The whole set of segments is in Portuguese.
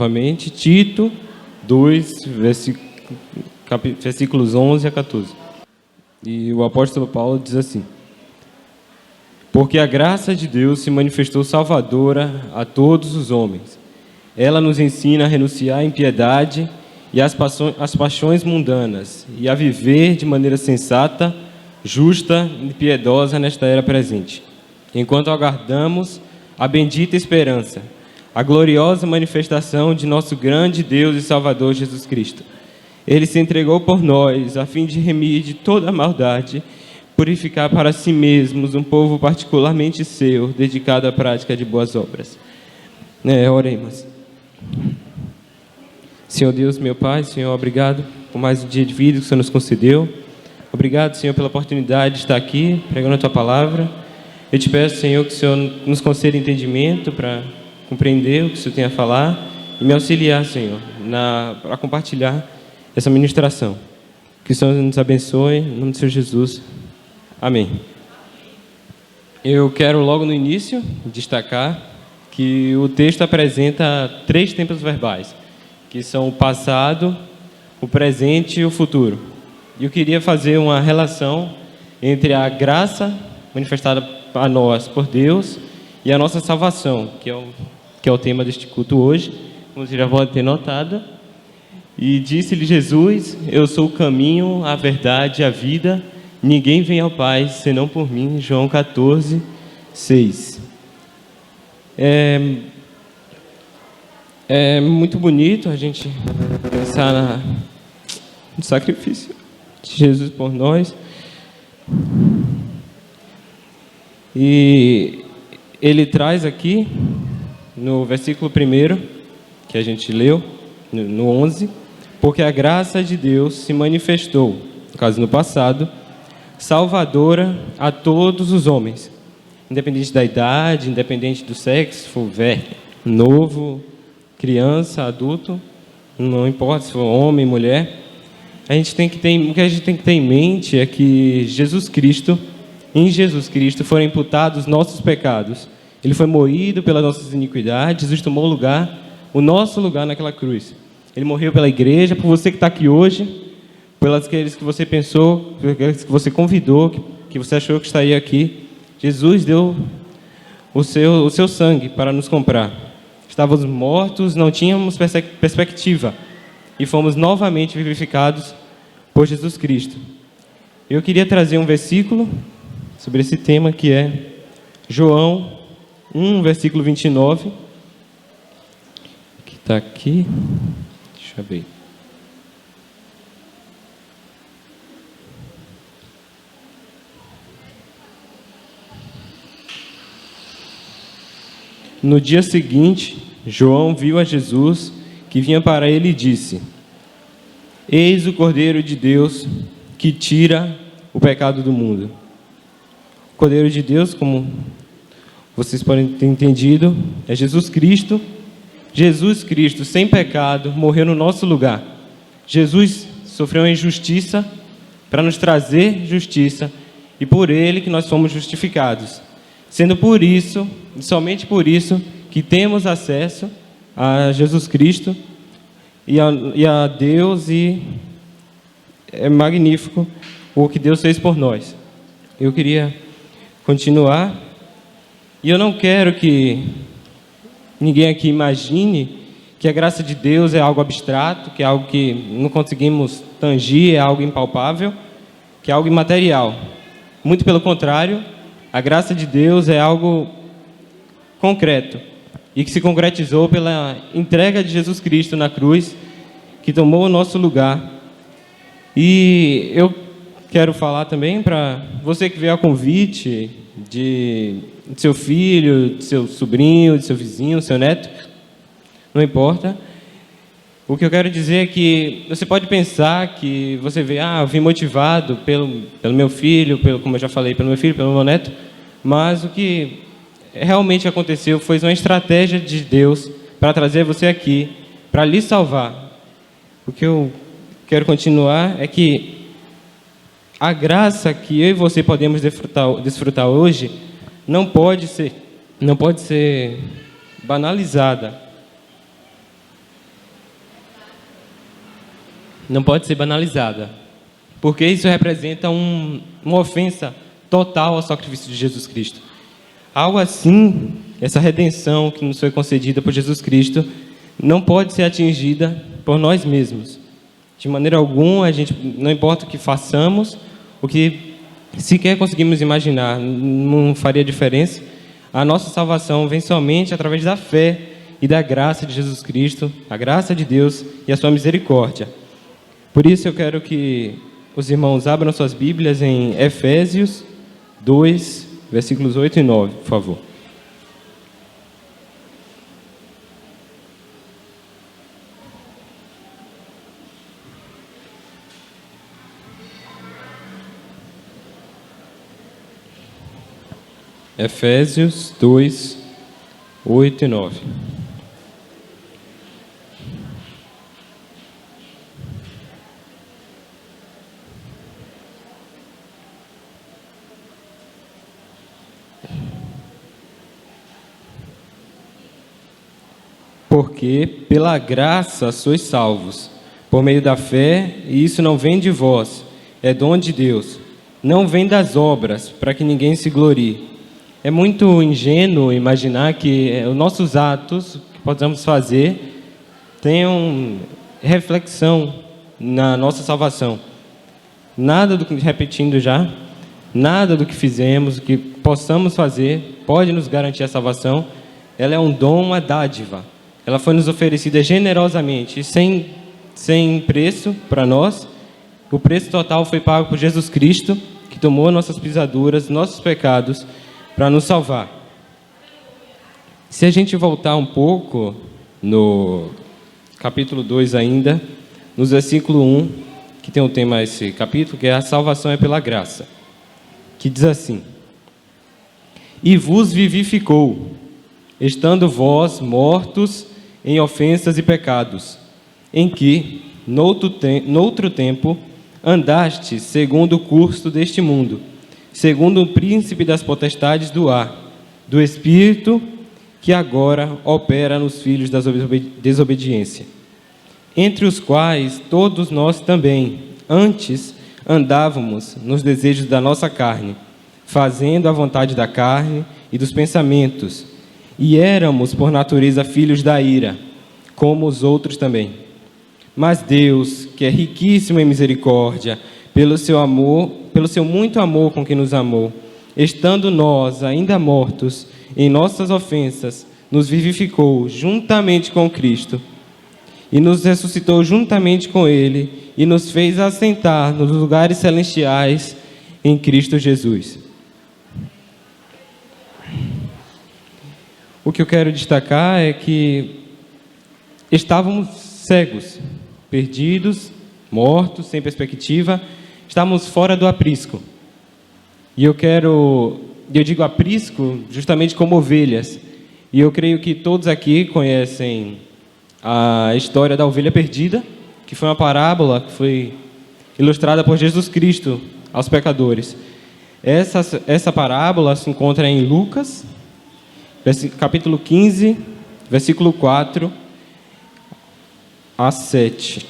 novamente, Tito 2, versículos 11 a 14. E o apóstolo Paulo diz assim: porque a graça de Deus se manifestou salvadora a todos os homens. Ela nos ensina a renunciar à impiedade e às paixões mundanas, e a viver de maneira sensata, justa e piedosa nesta era presente, enquanto aguardamos a bendita esperança, a gloriosa manifestação de nosso grande Deus e Salvador Jesus Cristo. Ele se entregou por nós, a fim de remir de toda a maldade, purificar para si mesmos um povo particularmente seu, dedicado à prática de boas obras. Oremos. Senhor Deus, meu Pai, Senhor, obrigado por mais um dia de vida que o Senhor nos concedeu. Obrigado, Senhor, pela oportunidade de estar aqui, pregando a Tua Palavra. Eu te peço, Senhor, que o Senhor nos conceda entendimento para compreender o que o Senhor tem a falar e me auxiliar, Senhor, para compartilhar essa ministração. Que o Senhor nos abençoe, em nome do Senhor Jesus. Amém. Eu quero logo no início destacar que o texto apresenta 3 tempos verbais, que são o passado, o presente e o futuro. E eu queria fazer uma relação entre a graça manifestada a nós por Deus e a nossa salvação, que é o tema deste culto hoje, como você já pode ter notado. E disse-lhe Jesus: eu sou o caminho, a verdade e a vida, ninguém vem ao Pai senão por mim. João 14, 6. É muito bonito a gente pensar no sacrifício de Jesus por nós. E ele traz aqui, no versículo 1, que a gente leu, no 11, porque a graça de Deus se manifestou, no caso no passado, salvadora a todos os homens, independente da idade, independente do sexo, se for velho, novo, criança, adulto, não importa se for homem, mulher. O que a gente tem que ter em mente é que em Jesus Cristo foram imputados nossos pecados. Ele foi moído pelas nossas iniquidades, Jesus tomou o nosso lugar naquela cruz. Ele morreu pela igreja, por você que está aqui hoje, pelas aqueles que você pensou, pelas que você convidou, que você achou que estaria aqui. Jesus deu o seu sangue para nos comprar. Estávamos mortos, não tínhamos perspectiva, e fomos novamente vivificados por Jesus Cristo. Eu queria trazer um versículo sobre esse tema, que é João 1, versículo 29, que está aqui. Deixa eu ver. No dia seguinte, João viu a Jesus que vinha para ele e disse: eis o Cordeiro de Deus que tira o pecado do mundo. O Cordeiro de Deus, como vocês podem ter entendido, é Jesus Cristo. Jesus Cristo, sem pecado, morreu no nosso lugar. Jesus sofreu a injustiça para nos trazer justiça, e por ele que nós fomos justificados. Sendo por isso, e somente por isso, que temos acesso a Jesus Cristo e a Deus, e é magnífico o que Deus fez por nós. Eu queria continuar, e eu não quero que ninguém aqui imagine que a graça de Deus é algo abstrato, que é algo que não conseguimos tangir, é algo impalpável, que é algo imaterial. Muito pelo contrário, a graça de Deus é algo concreto e que se concretizou pela entrega de Jesus Cristo na cruz, que tomou o nosso lugar. E eu quero falar também para você que veio a convite de seu filho, de seu sobrinho, de seu vizinho, seu neto, não importa. O que eu quero dizer é que você pode pensar que você vê, eu vim motivado pelo meu filho, como eu já falei, pelo meu filho, pelo meu neto, mas o que realmente aconteceu foi uma estratégia de Deus para trazer você aqui, para lhe salvar. O que eu quero continuar é que a graça que eu e você podemos desfrutar hoje não pode ser banalizada. não pode ser banalizada, porque isso representa uma ofensa total ao sacrifício de Jesus Cristo. Algo assim, essa redenção que nos foi concedida por Jesus Cristo, não pode ser atingida por nós mesmos. De maneira alguma, não importa o que façamos, o que sequer conseguimos imaginar, não faria diferença. A nossa salvação vem somente através da fé e da graça de Jesus Cristo, a graça de Deus e a sua misericórdia. Por isso eu quero que os irmãos abram suas Bíblias em Efésios 2, versículos 8 e 9, por favor. Efésios 2, 8 e 9. Porque pela graça sois salvos, por meio da fé, e isso não vem de vós, é dom de Deus, não vem das obras, para que ninguém se glorie. É muito ingênuo imaginar que os nossos atos que possamos fazer tenham reflexão na nossa salvação. Nada do que, repetindo já, nada do que fizemos, o que possamos fazer, pode nos garantir a salvação. Ela é um dom, uma dádiva. Ela foi nos oferecida generosamente, sem preço para nós. O preço total foi pago por Jesus Cristo, que tomou nossas pisaduras, nossos pecados, para nos salvar. Se a gente voltar um pouco no capítulo 2 ainda, no versículo 1, que tem o tema esse capítulo, que é a salvação é pela graça, que diz assim: e vos vivificou, estando vós mortos em ofensas e pecados, em que, noutro tempo, andastes segundo o curso deste mundo, segundo o príncipe das potestades do ar, do Espírito que agora opera nos filhos da desobediência, entre os quais todos nós também, antes, andávamos nos desejos da nossa carne, fazendo a vontade da carne e dos pensamentos, e éramos, por natureza, filhos da ira, como os outros também. Mas Deus, que é riquíssimo em misericórdia, pelo seu muito amor com que nos amou, estando nós ainda mortos em nossas ofensas, nos vivificou juntamente com Cristo, e nos ressuscitou juntamente com Ele, e nos fez assentar nos lugares celestiais em Cristo Jesus. O que eu quero destacar é que estávamos cegos, perdidos, mortos, sem perspectiva, estávamos fora do aprisco. E eu digo aprisco justamente como ovelhas. E eu creio que todos aqui conhecem a história da ovelha perdida, que foi uma parábola que foi ilustrada por Jesus Cristo aos pecadores. Essa parábola se encontra em Lucas, capítulo 15, versículo 4 a 7.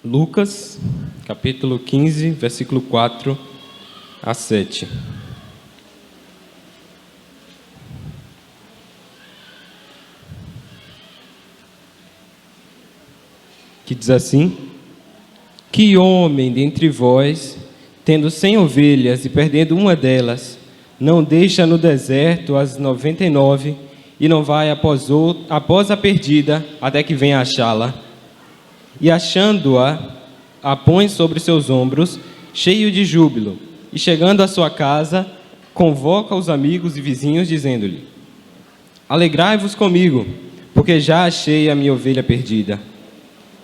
Lucas, capítulo 15, versículo 4 a 7. Que diz assim: que homem dentre vós, tendo 100 ovelhas e perdendo uma delas, não deixa no deserto as 99 e não vai após a perdida até que venha achá-la? E achando-a, a põe sobre seus ombros, cheio de júbilo, e chegando à sua casa, convoca os amigos e vizinhos, dizendo-lhe: alegrai-vos comigo, porque já achei a minha ovelha perdida.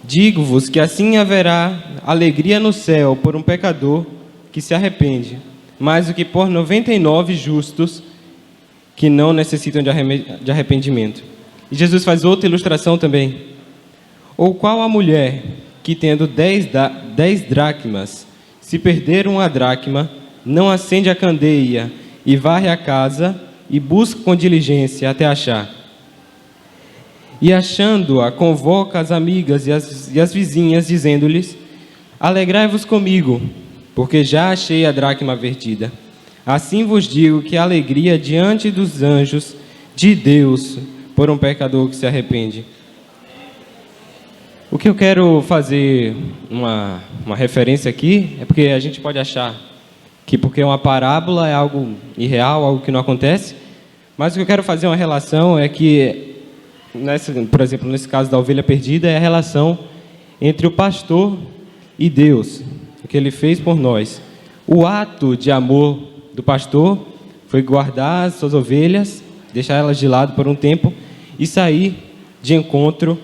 Digo-vos que assim haverá alegria no céu por um pecador que se arrepende, mais do que por 99 justos que não necessitam de arrependimento. E Jesus faz outra ilustração também. Ou qual a mulher que, tendo 10 dracmas, se perder uma dracma, não acende a candeia e varre a casa e busca com diligência até achar? E achando-a, convoca as amigas e as vizinhas, dizendo-lhes: alegrai-vos comigo, porque já achei a dracma perdida. Assim vos digo que a alegria diante dos anjos de Deus por um pecador que se arrepende. O que eu quero fazer uma referência aqui é porque a gente pode achar que porque uma parábola é algo irreal, algo que não acontece, mas o que eu quero fazer uma relação é que, por exemplo, nesse caso da ovelha perdida, é a relação entre o pastor e Deus, o que ele fez por nós. O ato de amor do pastor foi guardar as suas ovelhas, deixar elas de lado por um tempo e sair de encontro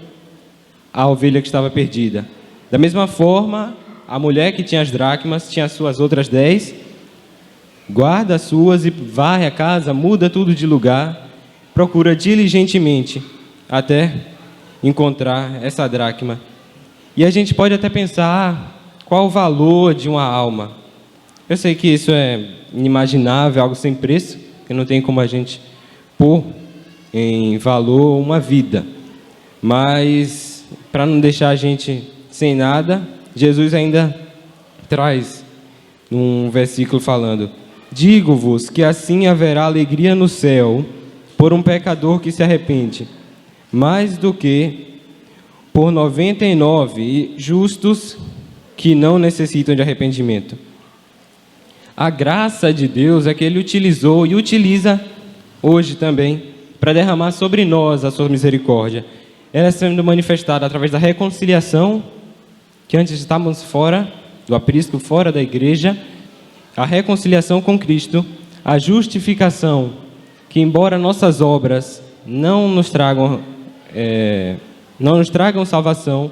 à ovelha que estava perdida. Da mesma forma, a mulher que tinha as dracmas tinha as suas outras 10, guarda as suas e varre a casa, muda tudo de lugar, procura diligentemente até encontrar essa dracma. E a gente pode até pensar, qual o valor de uma alma? Eu sei que isso é inimaginável, algo sem preço, que não tem como a gente pôr em valor uma vida. Mas, para não deixar a gente sem nada, Jesus ainda traz um versículo falando: digo-vos que assim haverá alegria no céu por um pecador que se arrepende, mais do que por 99 justos que não necessitam de arrependimento. A graça de Deus é que Ele utilizou e utiliza hoje também para derramar sobre nós a sua misericórdia. Ela é sendo manifestada através da reconciliação, que antes estávamos fora do aprisco, fora da igreja, a reconciliação com Cristo, a justificação, que embora nossas obras não nos tragam salvação,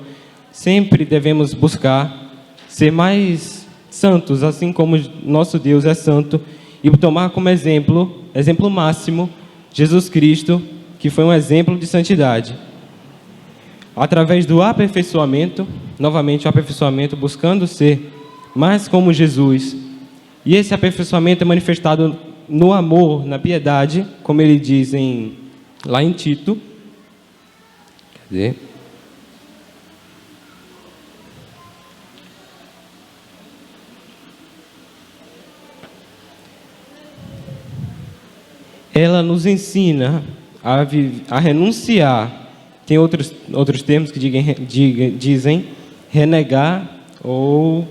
sempre devemos buscar ser mais santos, assim como nosso Deus é santo, e tomar como exemplo máximo, Jesus Cristo, que foi um exemplo de santidade. Através do aperfeiçoamento, novamente o aperfeiçoamento, buscando ser mais como Jesus. E esse aperfeiçoamento é manifestado no amor, na piedade, como ele diz lá em Tito. Cadê? Ela nos ensina a renunciar. Tem outros termos que dizem renegar ou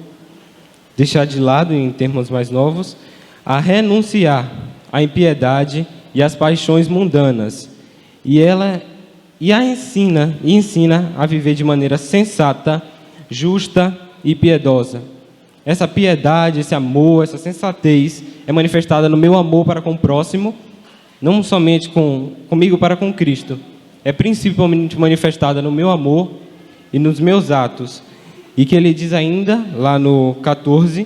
deixar de lado, em termos mais novos, a renunciar à impiedade e às paixões mundanas. E a ensina a viver de maneira sensata, justa e piedosa. Essa piedade, esse amor, essa sensatez é manifestada no meu amor para com o próximo, não somente comigo para com Cristo. É principalmente manifestada no meu amor e nos meus atos. E que ele diz ainda, lá no 14,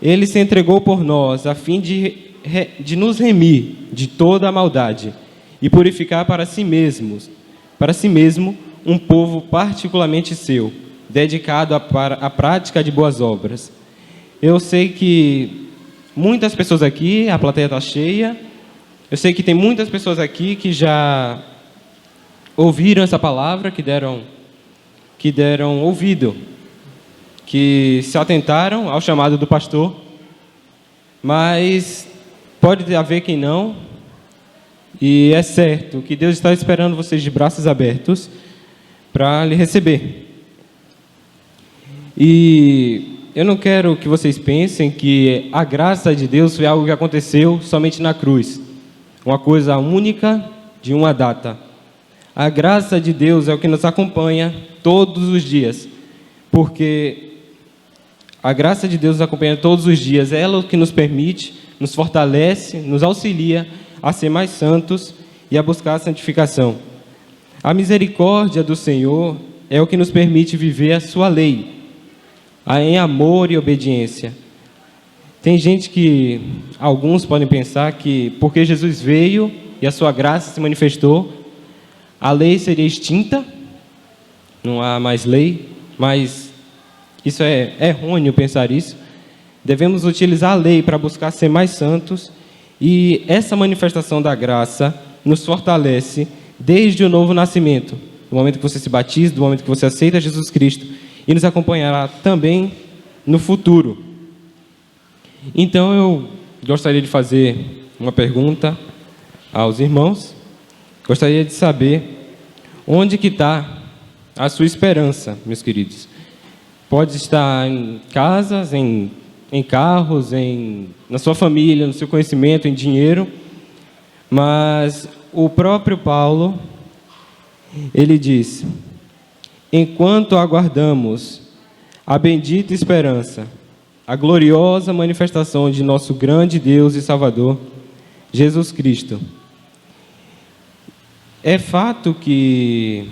ele se entregou por nós, a fim de nos remir de toda a maldade e purificar para si mesmo um povo particularmente seu, dedicado à prática de boas obras. Eu sei que muitas pessoas aqui, a plateia está cheia, eu sei que tem muitas pessoas aqui que já ouviram essa palavra, que deram ouvido, que se atentaram ao chamado do pastor, mas pode haver quem não, e é certo que Deus está esperando vocês de braços abertos para lhe receber. E eu não quero que vocês pensem que a graça de Deus foi algo que aconteceu somente na cruz, uma coisa única de uma data. A graça de Deus é o que nos acompanha todos os dias, porque a graça de Deus nos acompanha todos os dias, é ela o que nos permite, nos fortalece, nos auxilia a ser mais santos e a buscar a santificação. A misericórdia do Senhor é o que nos permite viver a sua lei, em amor e obediência. Tem gente alguns podem pensar que porque Jesus veio e a sua graça se manifestou, a lei seria extinta, não há mais lei, mas isso é errôneo pensar isso. Devemos utilizar a lei para buscar ser mais santos, e essa manifestação da graça nos fortalece desde o novo nascimento, do momento que você se batiza, do momento que você aceita Jesus Cristo, e nos acompanhará também no futuro. Então eu gostaria de fazer uma pergunta aos irmãos. Gostaria de saber onde que está a sua esperança, meus queridos. Pode estar em casas, em carros, na sua família, no seu conhecimento, em dinheiro, mas o próprio Paulo, ele diz: enquanto aguardamos a bendita esperança, a gloriosa manifestação de nosso grande Deus e Salvador, Jesus Cristo. É fato que,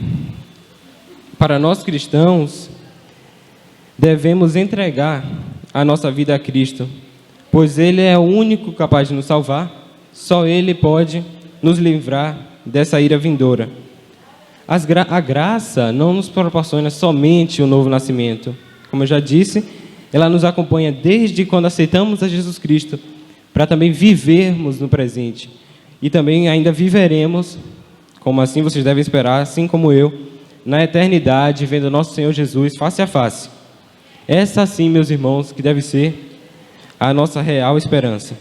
para nós cristãos, devemos entregar a nossa vida a Cristo, pois Ele é o único capaz de nos salvar, só Ele pode nos livrar dessa ira vindoura. A graça não nos proporciona somente o novo nascimento. Como eu já disse, ela nos acompanha desde quando aceitamos a Jesus Cristo, para também vivermos no presente. E também ainda viveremos, como assim vocês devem esperar, assim como eu, na eternidade, vendo nosso Senhor Jesus face a face. Essa sim, meus irmãos, que deve ser a nossa real esperança.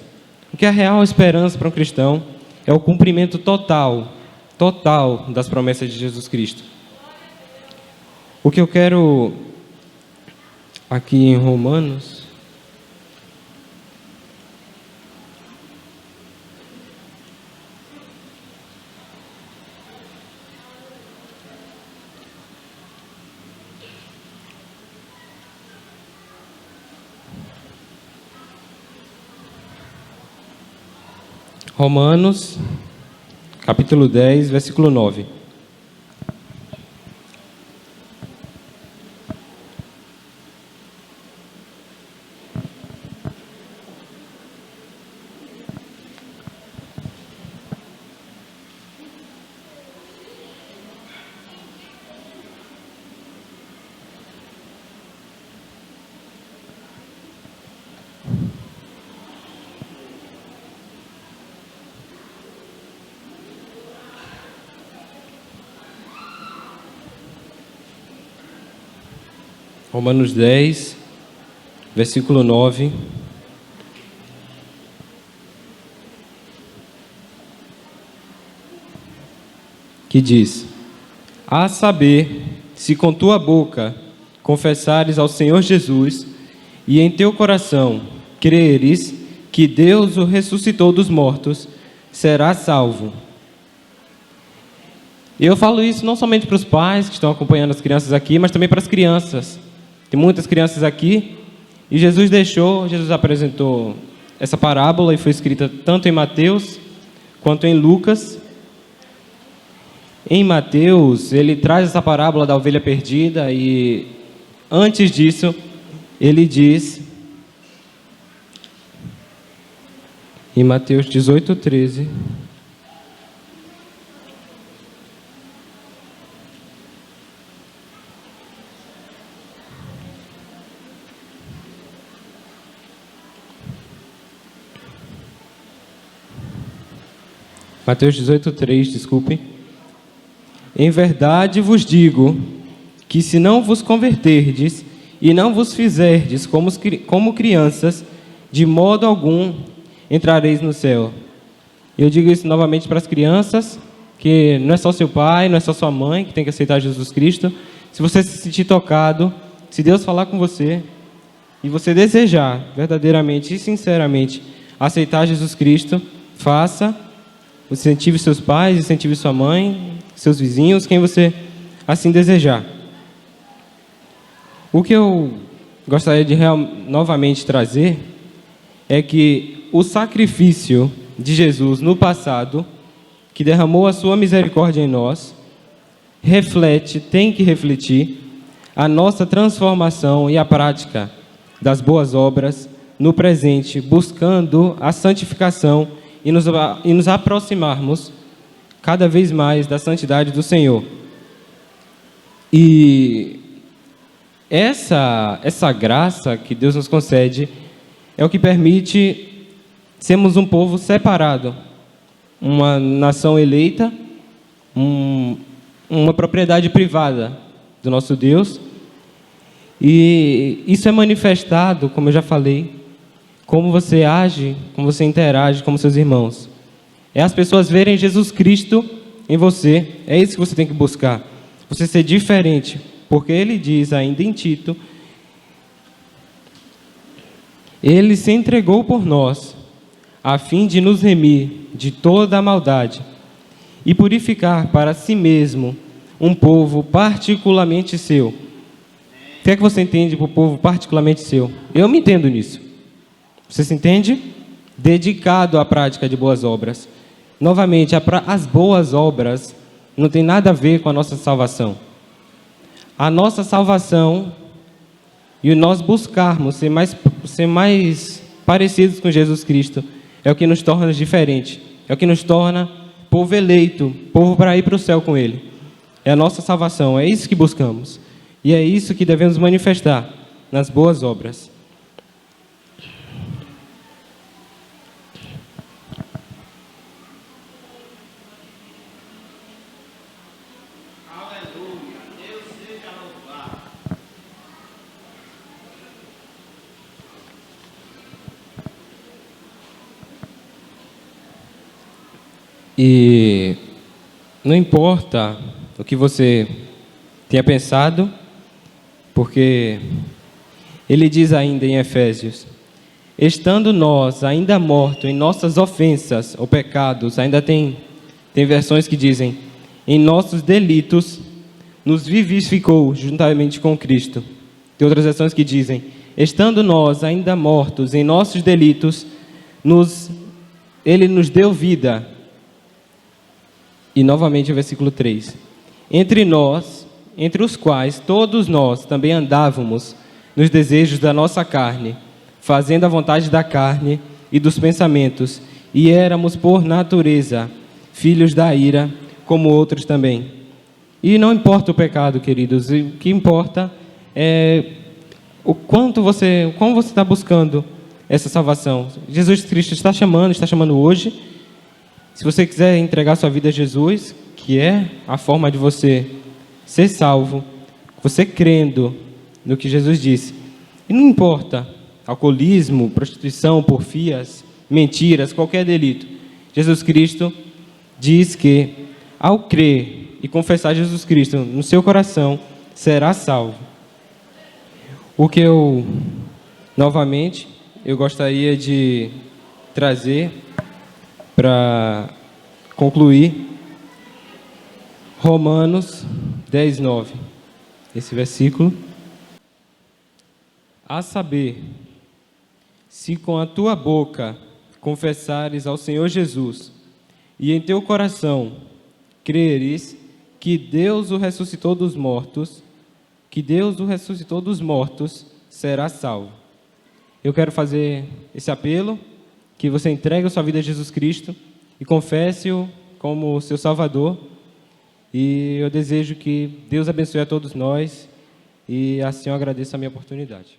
Porque a real esperança para um cristão é o cumprimento total das promessas de Jesus Cristo. O que eu quero aqui em Romanos, capítulo 10, versículo 9. Romanos 10, versículo 9. Que diz: a saber, se com tua boca confessares ao Senhor Jesus e em teu coração creres que Deus o ressuscitou dos mortos, serás salvo. Eu falo isso não somente para os pais que estão acompanhando as crianças aqui, mas também para as crianças. Tem muitas crianças aqui, e Jesus apresentou essa parábola, e foi escrita tanto em Mateus quanto em Lucas. Em Mateus, ele traz essa parábola da ovelha perdida, e antes disso, ele diz, em Mateus 18, 13... Mateus 18, 3, desculpe. Em verdade vos digo que se não vos converterdes e não vos fizerdes como crianças, de modo algum entrareis no céu. Eu digo isso novamente para as crianças, que não é só seu pai, não é só sua mãe que tem que aceitar Jesus Cristo. Se você se sentir tocado, se Deus falar com você e você desejar verdadeiramente e sinceramente aceitar Jesus Cristo, faça. Incentive seus pais, incentive sua mãe, seus vizinhos, quem você assim desejar. O que eu gostaria de novamente trazer é que o sacrifício de Jesus no passado, que derramou a sua misericórdia em nós, tem que refletir a nossa transformação e a prática das boas obras no presente, buscando a santificação e nos aproximarmos cada vez mais da santidade do Senhor. E essa graça que Deus nos concede é o que permite sermos um povo separado, uma nação eleita, uma propriedade privada do nosso Deus. E isso é manifestado, como eu já falei, como você age, como você interage com seus irmãos. É as pessoas verem Jesus Cristo em você. É isso que você tem que buscar. Você ser diferente. Porque ele diz ainda em Tito: ele se entregou por nós, a fim de nos remir de toda a maldade e purificar para si mesmo um povo particularmente seu. O que é que você entende por povo particularmente seu? Eu me entendo nisso. Você se entende? Dedicado à prática de boas obras. Novamente, as boas obras não tem nada a ver com a nossa salvação. A nossa salvação e o nós buscarmos ser mais parecidos com Jesus Cristo é o que nos torna diferente. É o que nos torna povo eleito, povo para ir para o céu com Ele. É a nossa salvação, é isso que buscamos. E é isso que devemos manifestar nas boas obras. Aleluia, Deus seja louvado. E não importa o que você tenha pensado, porque ele diz ainda em Efésios: estando nós ainda mortos em nossas ofensas ou pecados, ainda tem versões que dizem, em nossos delitos, nos vivificou juntamente com Cristo. Tem outras versões que dizem, estando nós ainda mortos em nossos delitos, ele nos deu vida. E novamente o versículo 3. Entre os quais todos nós também andávamos nos desejos da nossa carne, fazendo a vontade da carne e dos pensamentos, e éramos por natureza filhos da ira, como outros também. E não importa o pecado, queridos, o que importa é como você está buscando essa salvação. Jesus Cristo está chamando hoje. Se você quiser entregar sua vida a Jesus, que é a forma de você ser salvo, você crendo no que Jesus disse. E não importa alcoolismo, prostituição, porfias, mentiras, qualquer delito. Jesus Cristo diz que, ao crer e confessar Jesus Cristo no seu coração, será salvo. O que novamente, eu gostaria de trazer para concluir, Romanos 10, 9. Esse versículo. A saber, se com a tua boca confessares ao Senhor Jesus, e em teu coração creres que Deus o ressuscitou dos mortos, será salvo. Eu quero fazer esse apelo, que você entregue a sua vida a Jesus Cristo e confesse-o como seu Salvador. E eu desejo que Deus abençoe a todos nós e assim eu agradeço a minha oportunidade.